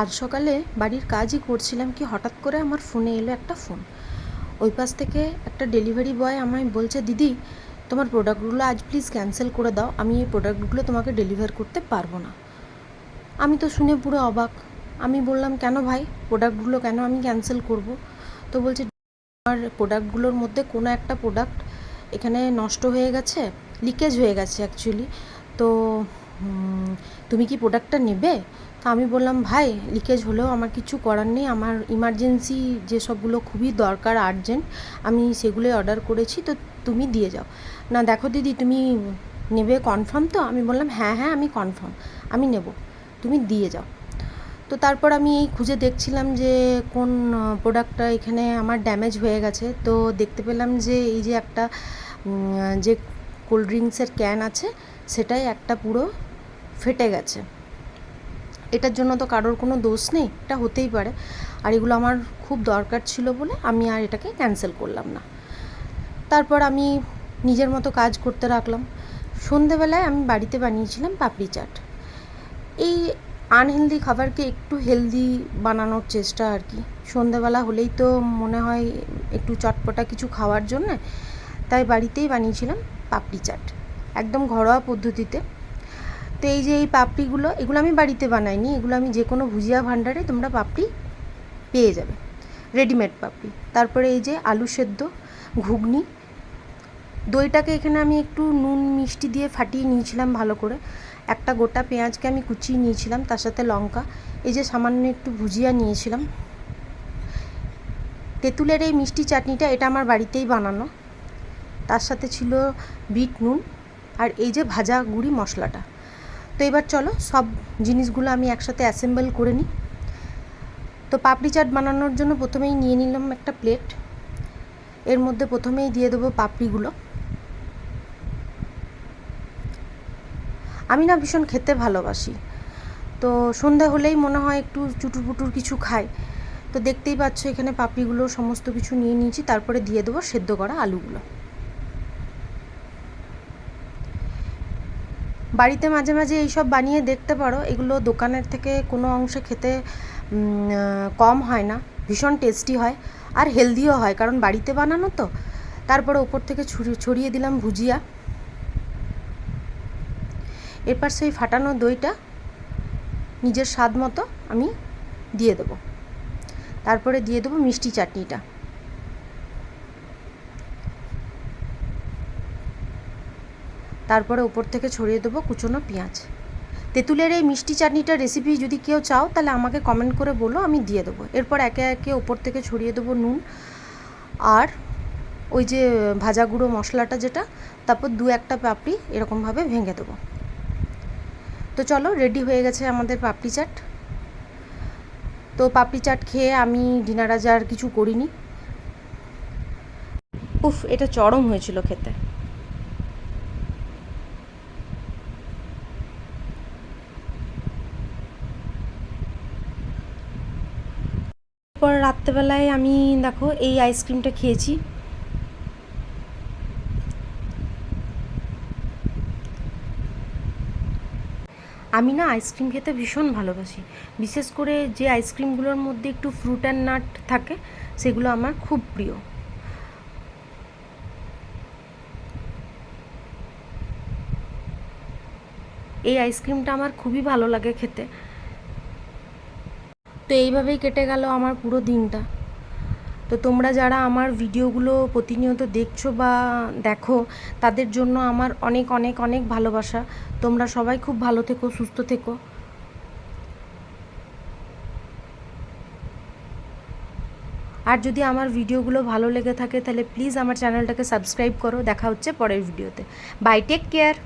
আজ সকালে বাড়ির কাজই করছিলাম কি হঠাৎ করে আমার ফোনে এলো একটা ফোন। ওই পাশ থেকে একটা ডেলিভারি বয় আমায় বলছে, দিদি তোমার প্রোডাক্টগুলো আজ প্লিজ ক্যান্সেল করে দাও, আমি এই প্রোডাক্টগুলো তোমাকে ডেলিভার করতে পারবো না। আমি তো শুনে পুরো অবাক। আমি বললাম, কেন ভাই, প্রোডাক্টগুলো কেন আমি ক্যান্সেল করব? তো বলছে, আমার প্রোডাক্টগুলোর মধ্যে কোনো একটা প্রোডাক্ট এখানে নষ্ট হয়ে গেছে, লিকেজ হয়ে গেছে অ্যাকচুয়ালি। তো তুমি কি প্রোডাক্টটা নেবে? তো আমি বললাম, ভাই লিকেজ হলেও আমার কিছু করার নেই, আমার ইমার্জেন্সি যেসবগুলো খুবই দরকার আর্জেন্ট আমি সেগুলোই অর্ডার করেছি, তো তুমি দিয়ে যাও না। দেখো দিদি, তুমি নেবে কনফার্ম তো? আমি বললাম, হ্যাঁ হ্যাঁ আমি কনফার্ম, আমি নেব, তুমি দিয়ে যাও। তো তারপর আমি এই খুঁজে দেখছিলাম যে কোন প্রোডাক্টটা এখানে আমার ড্যামেজ হয়ে গেছে। তো দেখতে পেলাম যে এই যে একটা যে কোল্ড ড্রিঙ্কসের ক্যান আছে সেটাই একটা পুরো ফেটে গেছে। এটার জন্য তো কারোর কোনো দোষ নেই, এটা হতেই পারে। আর এগুলো আমার খুব দরকার ছিল বলে আমি আর এটাকে ক্যান্সেল করলাম না। তারপর আমি নিজের মতো কাজ করতে রাখলাম। সন্ধেবেলায় আমি বাড়িতে বানিয়েছিলাম পাপড়ি চাট। এই আনহেলদি খাবারকে একটু হেলদি বানানোর চেষ্টা আর কি। সন্ধেবেলা হলেই তো মনে হয় একটু চটপটা কিছু খাওয়ার জন্যে, তাই বাড়িতেই বানিয়েছিলাম পাপড়ি চাট, একদম ঘরোয়া পদ্ধতিতে। তো এই যে এই পাপড়িগুলো, এগুলো আমি বাড়িতে বানাইনি, এগুলো আমি যে কোনো ভুজিয়া ভাণ্ডারে তোমরা পাপড়ি পেয়ে যাবে, রেডিমেড পাপড়ি। তারপরে এই যে আলু সেদ্ধ, ঘুগনি, দইটাকে এখানে আমি একটু নুন মিষ্টি দিয়ে ফাটিয়ে নিয়েছিলাম ভালো করে। একটা গোটা পেঁয়াজকে আমি কুচিয়ে নিয়েছিলাম, তার সাথে লঙ্কা, এই যে সামান্য একটু ভুজিয়া নিয়েছিলাম। তেঁতুলের এই মিষ্টি চাটনিটা এটা আমার বাড়িতেই বানানো, তার সাথে ছিল বিট নুন আর এই যে ভাজা গুঁড়ি মশলাটা। তো এবার চলো সব জিনিসগুলো আমি একসাথে অ্যাসেম্বল করে নিই। তো পাপড়ি চাট বানানোর জন্য প্রথমেই নিয়ে নিলাম একটা প্লেট। এর মধ্যে প্রথমেই দিয়ে দেবো পাপড়িগুলো। আমি না ভীষণ খেতে ভালোবাসি, তো সন্ধ্যা হলেই মনে হয় একটু চুটুর পুটুর কিছু খাই। তো দেখতেই পাচ্ছ এখানে পাপড়িগুলো সমস্ত কিছু নিয়ে নিয়েছি। তারপরে দিয়ে দেবো সেদ্ধ করা আলুগুলো। বাড়িতে মাঝে মাঝে এইসব বানিয়ে দেখতে পারো, এগুলো দোকানের থেকে কোনো অংশে খেতে কম হয় না, ভীষণ টেস্টি হয় আর হেলদিও হয়, কারণ বাড়িতে বানানো তো। তারপরে ওপর থেকে ছড়িয়ে দিলাম ভুজিয়া। এরপর সেই ফাটানো দইটা নিজের স্বাদ মতো আমি দিয়ে দেবো। তারপরে দিয়ে দেবো মিষ্টি চাটনিটা। তারপরে ওপর থেকে ছড়িয়ে দেবো কুচনো পেঁয়াজ। তেঁতুলের এই মিষ্টি চাটনিটার রেসিপি যদি কেউ চাও তাহলে আমাকে কমেন্ট করে বলো, আমি দিয়ে দেবো। এরপর একে একে ওপর থেকে ছড়িয়ে দেবো নুন আর ওই যে ভাজা গুঁড়ো মশলাটা যেটা, তারপর দু একটা পাপড়ি এরকমভাবে ভেঙে দেবো। তো চলো, রেডি হয়ে গেছে আমাদের পাপড়ি চাট। তো পাপড়ি চাট খেয়ে আমি ডিনার আজ আর কিছু করিনি। উফ, এটা চরম হয়েছিল খেতে। এরপর রাত্রেবেলায় আমি দেখো এই আইসক্রিমটা খেয়েছি। আমি না আইসক্রিম খেতে ভীষণ ভালোবাসি, বিশেষ করে যে আইসক্রিমগুলোর মধ্যে একটু ফ্রুট অ্যান্ড নাট থাকে সেগুলো আমার খুব প্রিয়। এই আইসক্রিমটা আমার খুবই ভালো লাগে খেতে। তো এইভাবেই কেটে গেল আমার পুরো দিনটা। তো তোমরা যারা আমার ভিডিওগুলো প্রতিনিয়ত দেখছো বা দেখো, তাদের জন্য আমার অনেক অনেক অনেক ভালোবাসা। তোমরা সবাই খুব ভালো থেকো, সুস্থ থেকো। আর যদি আমার ভিডিওগুলো ভালো লেগে থাকে তাহলে প্লিজ আমার চ্যানেলটাকে সাবস্ক্রাইব করো। দেখা হচ্ছে পরের ভিডিওতে। Bye, take care.